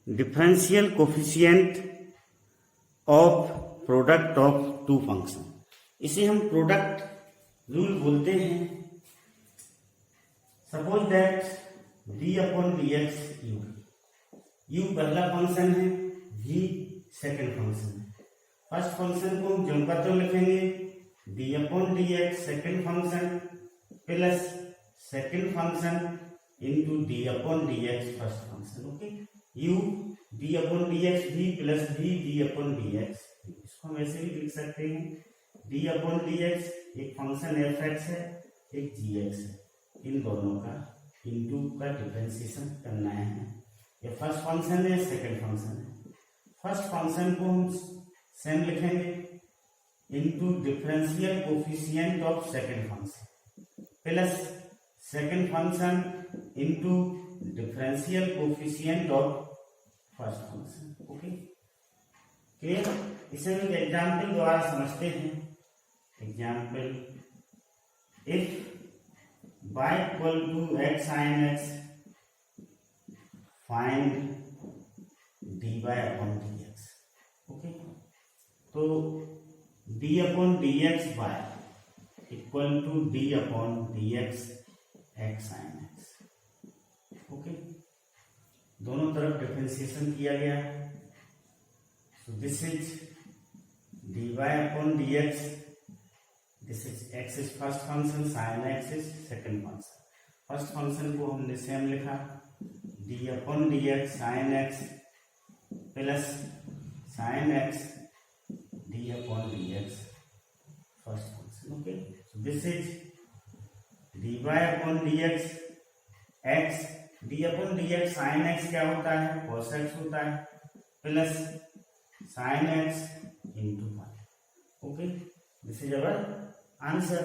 Differential coefficient of product of two function, इसे हम product rule बोलते हैं। Suppose that d upon d x u, u पहला function है, v सेकेंड फंक्शन है। फर्स्ट फंक्शन को हम ज्यों का त्यों लिखेंगे, d upon d x second function plus second function into d upon d x first function. Okay, u d upon d x v plus v d upon d x, इसको हम ऐसे भी लिख सकते हैं, डी अपॉन डी एक्स एक function F x है, एक जी एक्स है, इन दोनों का इंटू का डिफरेंशिएशन करना है। ये फर्स्ट फंक्शन है, सेकेंड फंक्शन है। फर्स्ट फंक्शन को हम सेम लिखेंगे into differential coefficient of second function plus second function into differential coefficient of first function. Okay clear, इसे हम एग्जाम्पल द्वारा समझते हैं। Example, if y equal to x sin x, find dy upon dx। Okay, तो d upon dx y equal to d upon dx x sin x। Okay, दोनों तरफ differentiation किया गया। सो this is dy upon dx, this is x is first function, sin x is second function. First function को हमने same लिखा, d upon dx sin x plus sin x d upon dx first function. Okay, so this is dy upon dx x, d upon dx sin x क्या होता है, cos x होता है, plus sin x into y। Okay, this is our answer.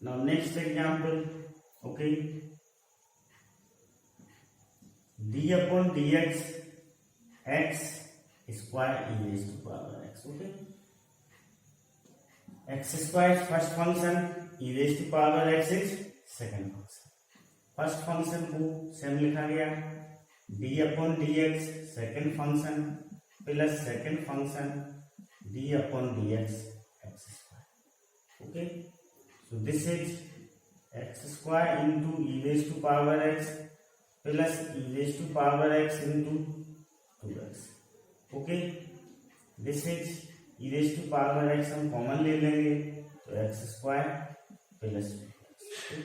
Now next example, okay, d upon dx x square e raise to power x। Okay, x square first function, e raise to power x is second function. First function को same लिखा गया, d upon dx second function plus second function d upon dx x square. Okay, so this is x square into e raise to power x plus e raise to power x into 2x। Okay, this is e raise to power x हम common ले लेंगे, तो x square plus 2x।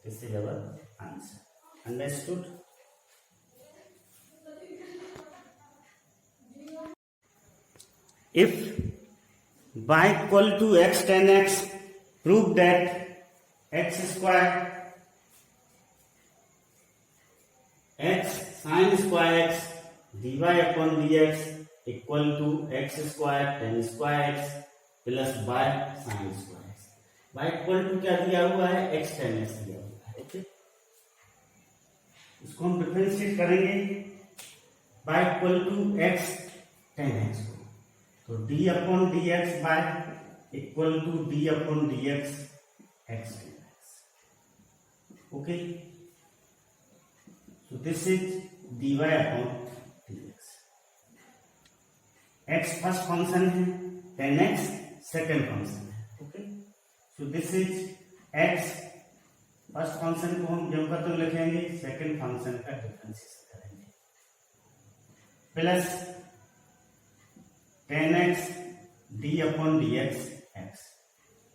This is our answer. Understood? If y equal to x tan x, prove that x square x sin square x dy upon dx equal to x square tan square x plus y sin square x। y equal to क्या दिया हुआ है, x tan x दिया हुआ है। Okay, इसको हम differentiate करेंगे, y equal to x tan x को, तो d upon d x by equal to d upon d x x tan x। Okay, so this is dy upon dx। x first function है, tan x second function है। Okay, so this is x first function को हम ज्यों का त्यों लिखेंगे, second function का differentiation करेंगे, plus tan x d upon dx x।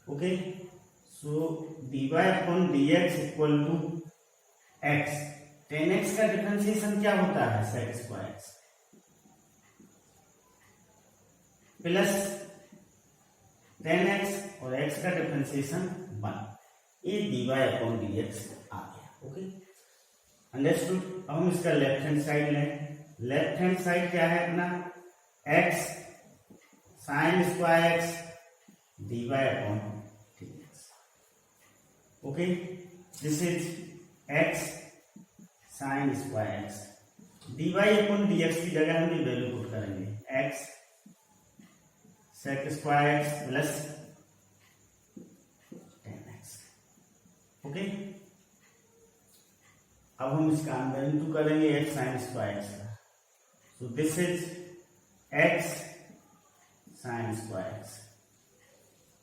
Okay, so dy upon dx equal to x, tan x का डिफरेंशिएशन क्या होता है, sec square x plus tan x और x का डिफरेंशिएशन 1, ये dy upon dx आ गया। Okay, understood? अब हम इसका लेफ्ट हैंड साइड लें। लेफ्ट हैंड साइड क्या है अपना, x sin square x dy upon dx। Okay, this is x sin square x, dy upon dx की जगह हम ये वैल्यू पुट करेंगे, x sec square x plus tan x। Okay, अब हम इसका अंदर इंटू करेंगे x sin स्क्वायर x का, So this is x sin square x.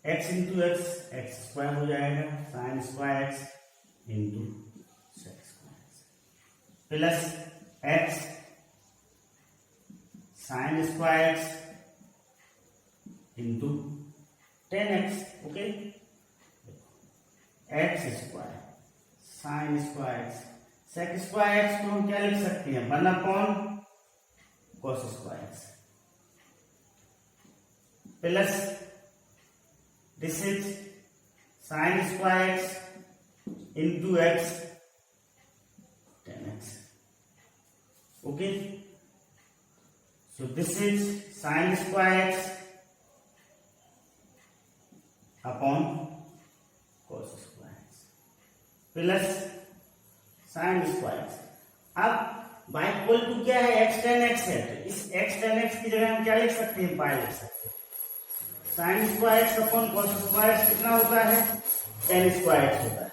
x into x, x square हो जाएगा, sin square x into sec square x plus x sin square x into tan x. Okay, x square sin square x sec square x को हम क्या लिख सकते हैं, 1/cos square x plus this is sin square x into x tan x. Okay, so this is sin square x upon cos square x plus sin square x. अब y equal to क्या है, x tan x है, तो इस x tan x की जगह हम क्या लिख सकते हैं, पाई लिख सकते हैं. Sine square x upon cos square x कितना होता है, tan स्क्वायर एक्स होता है.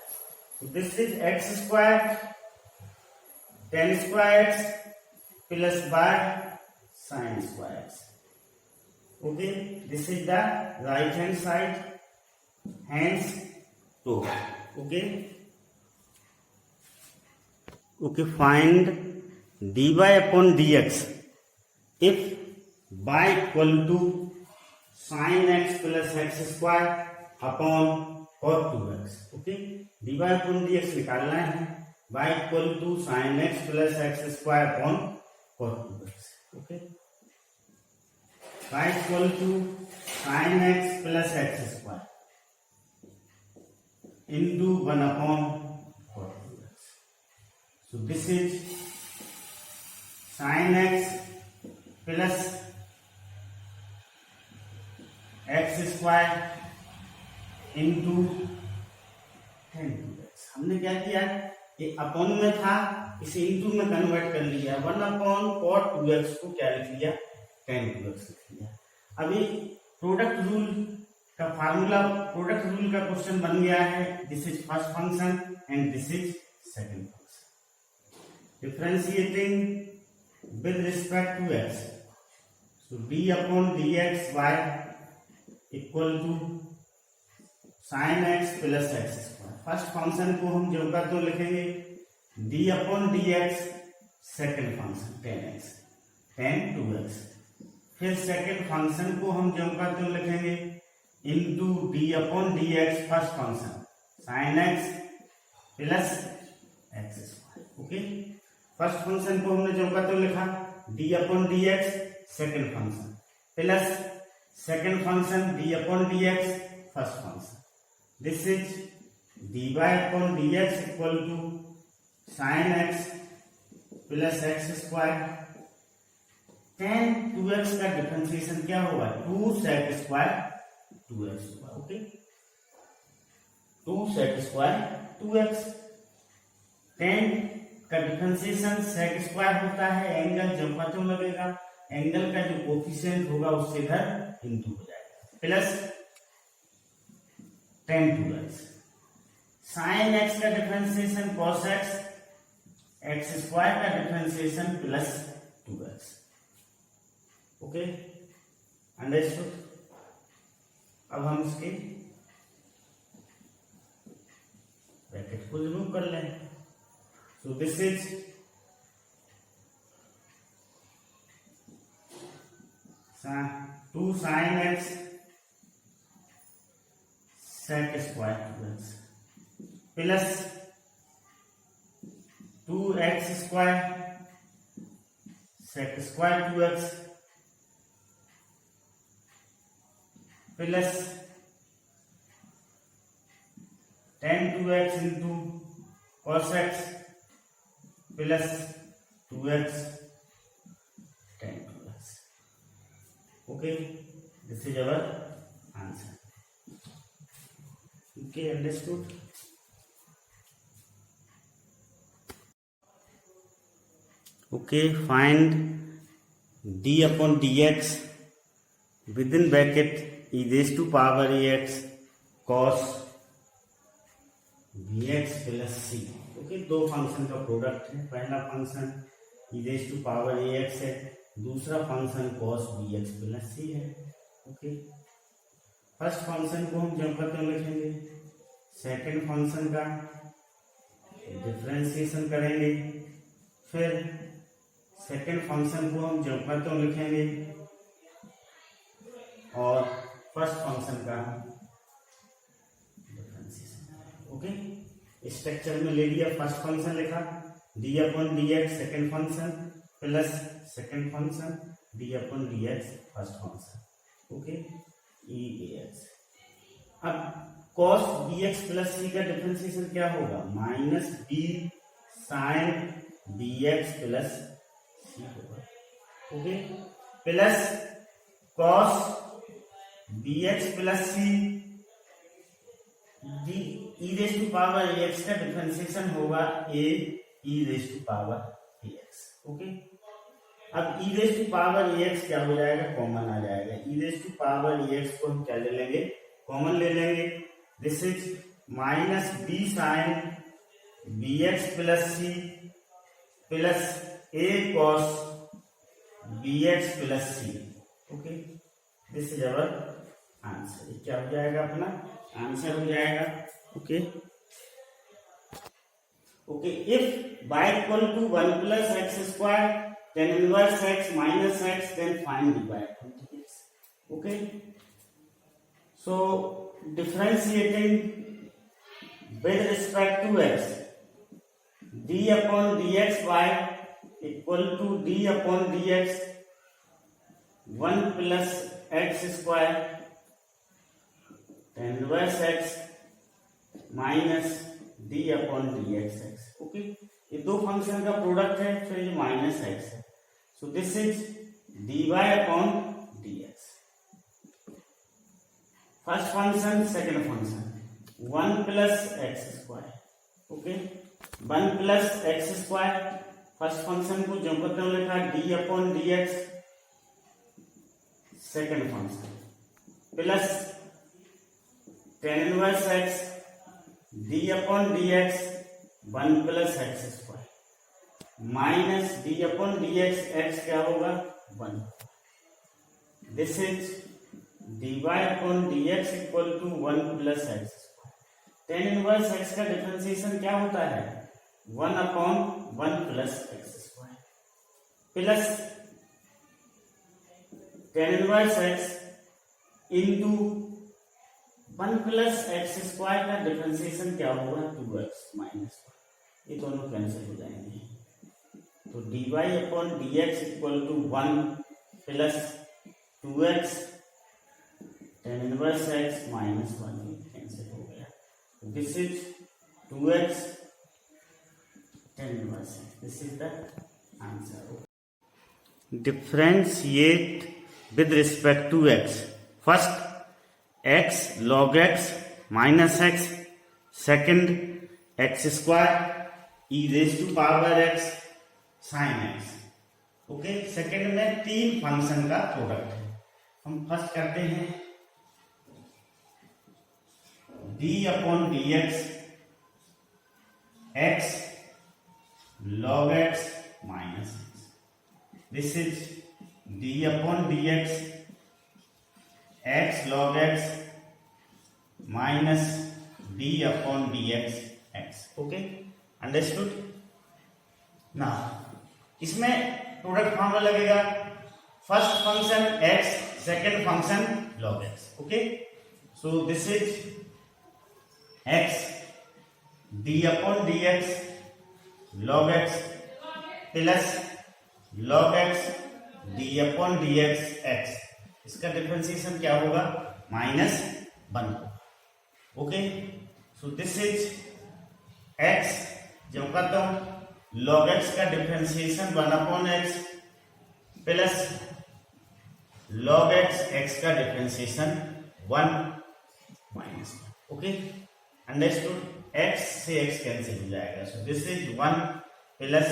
तो this is x square tan square x plus by sine square x. Okay, this is the right hand side, hence to. Okay, find dy upon dx if y equal to sin x plus x square upon cos 2x. Okay, dy upon dx निकालना है, y equal to sin x plus x square upon cos 2x. Okay, y equal to sin x plus x square into 1 upon cos 2x. So this is sin x plus x square into tan 2x. हमने क्या किया, ये upon में था, इसे into में convert कर लिया, 1 अपॉन cos 2x को क्या लिख लिया, tan 2x लिख लिया. अभी प्रोडक्ट रूल का फार्मूला, प्रोडक्ट रूल का क्वेश्चन बन गया है. This is first function and this is second function. Differentiating with respect to x, so d upon dx y equal to sine x plus x square. First function को हम जो का तो लिखेंगे d upon dx, second function tan x tan 2x. फिर second function को हम जो का तो लिखेंगे into d upon dx, first function sine x plus x square. Okay, first function को हमने जो का तो लिखा d upon dx, second function plus second function d upon dx, first function. This is dy upon dx equal to sine x plus x square. tan 2x का differentiation क्या होगा, 2 sec square 2x होगा. Okay, 2 sec square 2x. tan का differentiation sec square होता है, angle जब पता लगेगा, एंगल का जो कोफिशिएंट होगा उससे इधर इंटू हो जाएगा, plus tan 2x. Sine x का differentiation cos x, x square का differentiation plus 2x. Okay, understood. अब हम इसके ब्रैकेट को रिमूव कर लें. So this is two sine x sec square 2x plus 2x square sec square 2x plus tan 2x into cos x plus 2x tan 2x. Okay, this is our answer. Okay, understood. Okay, find d upon dx within bracket e raised to power ax cos bx plus c. Okay, दो function का product है. पहला function e raised to power ax है, दूसरा function cos bx plus सी है। Okay, first function को हम जब करते हैं लिखेंगे, सेकंड फंक्शन का डिफरेंशिएशन करेंगे, फिर सेकंड फंक्शन को हम जब करते हैं लिखेंगे और फर्स्ट फंक्शन का डिफरेंशिएशन। ओके, स्ट्रक्चर में ले लिया, फर्स्ट फंक्शन लिखा d upon d x second function plus second function d upon d x first function. Okay, e x. अब cos bx प्लस सी का डिफरेंशिएशन क्या होगा, minus b sine bx plus c होगा। Okay, plus cos bx plus c d e raise to power x का differentiation होगा a e raise to power x. Okay, अब e raise to power x क्या हो जाएगा, common आ जाएगा। E raise to power x को हम क्या ले लेंगे, कॉमन ले लेंगे। This is minus b sine b x plus c plus a cos b x plus c. Okay, this is our answer. ये क्या हो जाएगा, अपना आंसर हो जाएगा। Okay okay, if y equal to 1 plus x square tan inverse x minus x, then find dy upon dx. Okay, so differentiating with respect to x, d upon dx y equal to d upon dx 1 plus x square tan inverse x minus d upon dx x. Okay, ये दो function का product है, फिर ये minus x है। So this is dy upon dx। First function second function 1 plus x square. Okay, 1 plus x square first function को जो करते हैं लिखा d upon dx second function plus tan inverse x d upon dx 1 plus x square minus d upon d x क्या होगा 1। This is d y upon d x equal to 1 plus x square. Tan inverse x का differentiation क्या होता है, 1 upon 1 plus x square plus ten inverse x into 1 plus x square का differentiation क्या होगा 2x minus 1। ये दोनों cancel हो जाएंगे, तो dy upon dx equal to 1 plus 2x tan inverse x minus 1 cancel हो गया। This is 2x tan inverse x। This is the answer. Differentiate with respect to x, first x log x minus x, second x square e raise to power x sine x. Okay, second में तीन function का product है। हम first करते हैं d upon d x x log x minus x. This is d upon d x x log x minus d upon d x x. Okay, understood. ना इसमें product formula लगेगा, first function x second function log x। Okay, so this is x d upon d x log x plus log x d upon d x x। इसका differentiation क्या होगा, -1। Okay, so this is x जब करता हूं log x का differentiation 1 upon x plus log x x का differentiation 1 minus 1। Okay, understood. x से x cancel हो जाएगा, सो this is 1 plus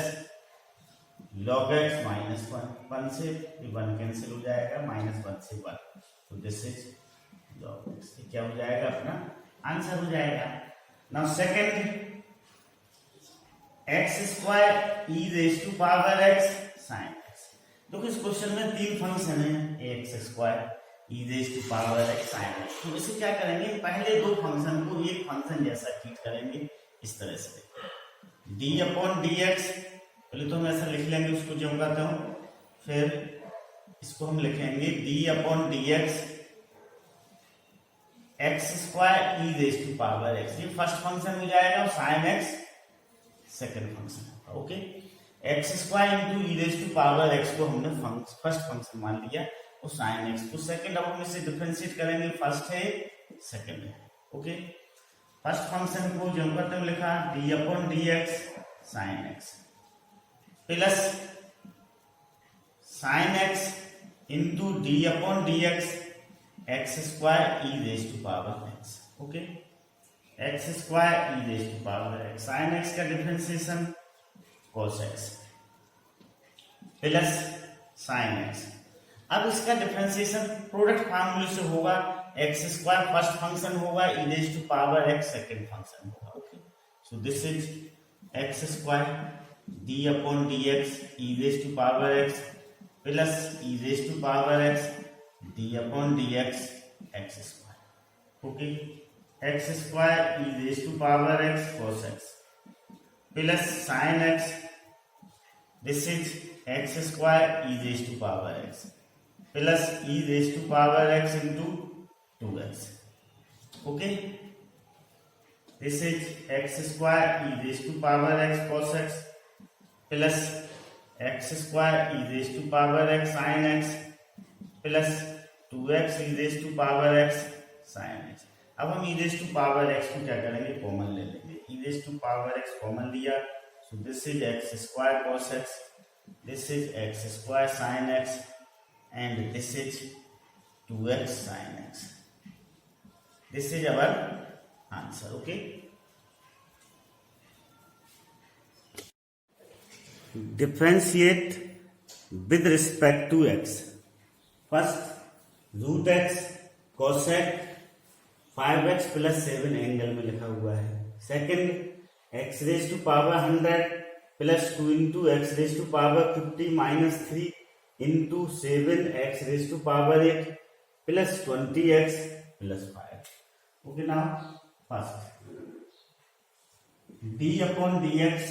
log x minus 1। 1 से 1 कैंसिल हो जाएगा, -1 से 1, तो दिस इज log x। क्या हो जाएगा, अपना आंसर हो जाएगा। Now second x square e raise to power x sine x. क्योंकि इस क्वेश्चन में 3 फंक्शन है, x square, e raise to power x sine x. तो इसे क्या करेंगे, पहले 2 फंक्शन को एक फंक्शन जैसा ट्रीट करेंगे इस तरह से। डी अपॉन डी एक्स, पहले तो हम ऐसा लिख लेंगे, उसको जो करता हूँ, फिर इसको हम लिखेंगे d upon d x x square e raise to power x. ये फर्स्ट फंक्शन हो जाएगा और साइन एक्स सेकेंड फंक्शन होगा। Okay, x square into e raise to power x को हमने फर्स्ट फंक्शन मान लिया और साइन एक्स को सेकेंड। अब हम इसे डिफरेंशिएट करेंगे, फर्स्ट है सेकेंड है। ओके, फर्स्ट फंक्शन को जो करते हुए लिखा d upon d x sine x plus sine x into d upon d x x square e raise to power x. Okay, x square e raise to power x, sine x का differentiation cos x plus sine x. अब इसका differentiation product फार्मूले से होगा, x square first function होगा, e raise to power x second function होगा। Okay, so this is x square d upon d x e raise to power x plus e raise to power x d upon d x x square. Okay, x square e raise to power x cos x plus sine x, this is x square e raise to power x plus e raise to power x into 2x। Okay, this is x square e raise to power x cos x plus x square e raise to power x sine x plus 2x e raise to power x sine x. अब हम e raise to power x को क्या करेंगे, common ले लेंगे। E raise to power x common लिया, so this is x square cos x, this is x square sine x and this is 2x sine x. This is our answer. Okay, differentiate with respect to x। First root x cosec 5x plus 7 angle में लिखा हुआ है। Second x raise to power 100 plus 2 into x raise to power 50 minus 3 into 7 x raise to power 8 plus 20x plus 5। Okay, now first d upon d x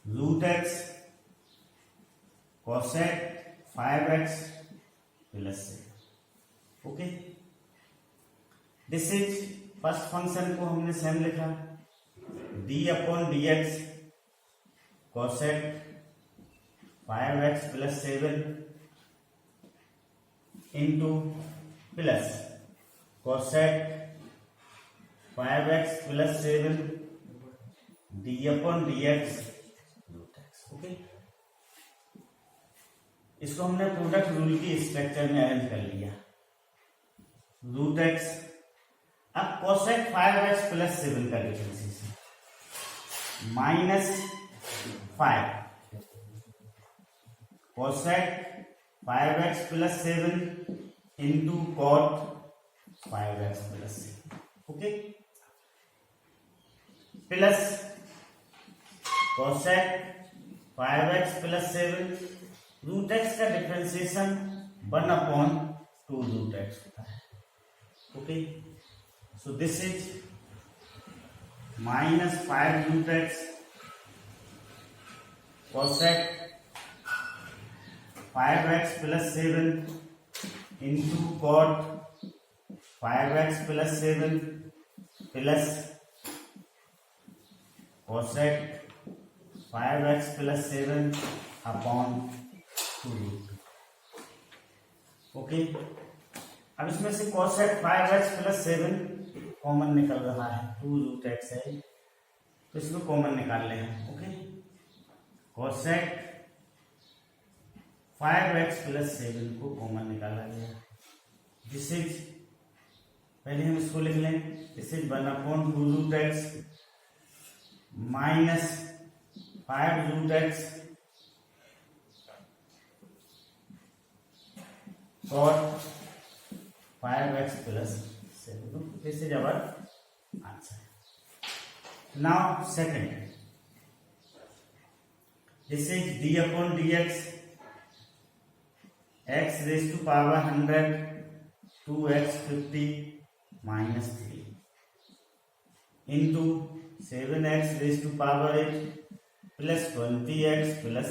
root x cosec 5x plus 7। Okay, this is first function को हमने same लिखा, d upon d x cosec 5x plus 7 into plus cosec 5x plus 7 d upon d x root x. Okay, इसको हमने product rule की structure में arrange कर लिया। Root x, अब cosec 5x प्लस 7 का differentiation minus 5 cosec 5x plus 7 into cot 5x plus 7। Okay, plus cosec 5x plus 7, root x का differentiation 1/2 root x होता है। Okay, so this is minus 5 root x cosec 5x plus 7 into cot 5x plus 7 plus cosec 5x plus 7 upon 2 root। Okay, अब इसमें से cosec 5x plus 7 common निकल रहा है, 2 root x है, तो इसको कॉमन निकाल लें। ओके, cosec 5x प्लस 7 को कॉमन निकाला गया। दिस इज, पहले हम इसको लिख लें, this is 1/2 root x minus 5 root x cot 5x plus 7. This is our answer. Now second, this is d upon dx x raised to power 100, 2x 50 minus 3 into 7x raised to power 8 plus 20x plus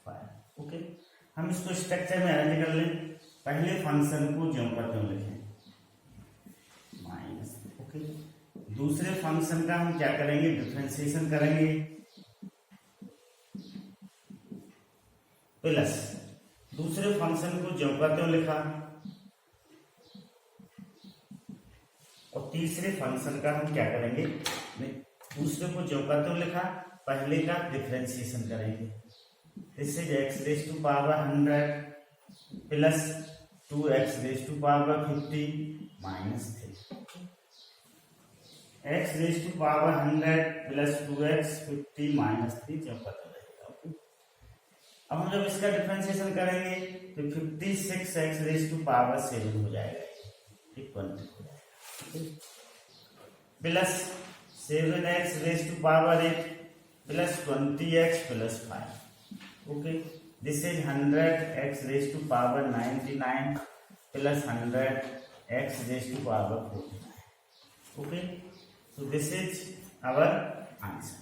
5. Okay, हम इसको structure में arrange कर लें। पहले function को ज्यों का त्यों लिखें माइनस। ओके, दूसरे फंक्शन का हम क्या करेंगे, डिफरेंशिएशन करेंगे प्लस दूसरे फंक्शन को ज्यों का त्यों लिखा और तीसरे फंक्शन का हम क्या करेंगे, दूसरे को ज्यों का त्यों लिखा, पहले का डिफरेंशिएशन करेंगे। This is x raise to power 100 plus 2x raise to power 50 minus 3। x raise to power 100 plus 2x 50 minus 3 ज्यों का त्यों रहेगा। अब हम जब इसका डिफरेंशिएशन करेंगे तो 56x रेज टू पावर 7 हो जाएगा, इक्वल हो जाएगा plus 7x raise to power 8 plus 20x plus 5। Okay, this is 100x raise to power 99 plus 100x raise to power 49। Okay, so this is our answer.